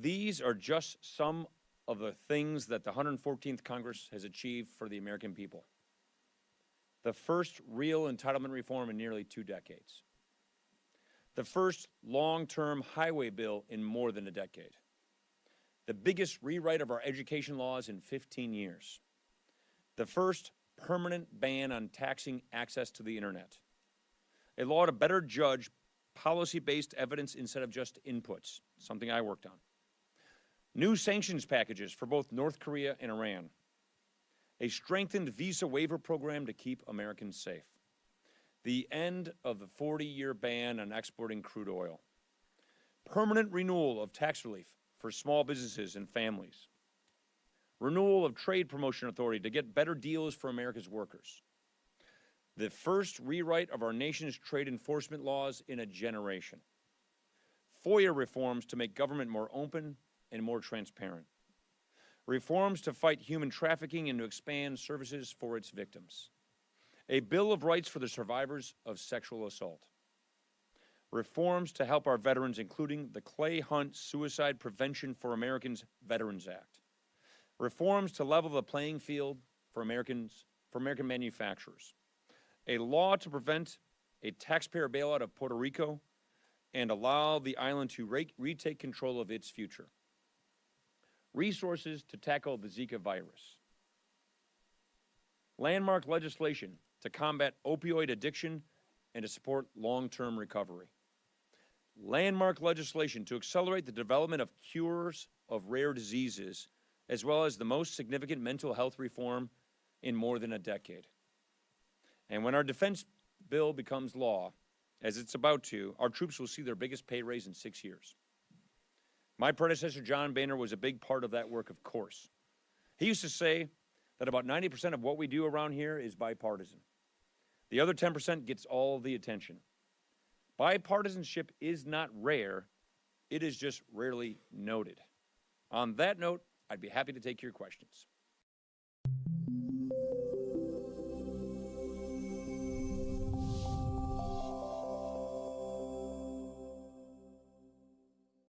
These are just some of the things that the 114th Congress has achieved for the American people. The first real entitlement reform in nearly 2 decades. The first long-term highway bill in more than a decade. The biggest rewrite of our education laws in 15 years. The first permanent ban on taxing access to the internet. A law to better judge policy-based evidence instead of just inputs, something I worked on. New sanctions packages for both North Korea and Iran. A strengthened visa waiver program to keep Americans safe. The end of the 40-year ban on exporting crude oil. Permanent renewal of tax relief for small businesses and families. Renewal of trade promotion authority to get better deals for America's workers. The first rewrite of our nation's trade enforcement laws in a generation. FOIA reforms to make government more open and more transparent. Reforms to fight human trafficking and to expand services for its victims. A Bill of Rights for the survivors of sexual assault. Reforms to help our veterans, including the Clay Hunt Suicide Prevention for Americans Veterans Act. Reforms to level the playing field for American manufacturers. A law to prevent a taxpayer bailout of Puerto Rico and allow the island to retake control of its future. Resources to tackle the Zika virus. Landmark legislation to combat opioid addiction and to support long-term recovery. Landmark legislation to accelerate the development of cures of rare diseases, as well as the most significant mental health reform in more than a decade. And when our defense bill becomes law, as it's about to, our troops will see their biggest pay raise in 6 years. My predecessor, John Boehner, was a big part of that work, of course. He used to say that about 90% of what we do around here is bipartisan. The other 10% gets all the attention. Bipartisanship is not rare, it is just rarely noted. On that note, I'd be happy to take your questions.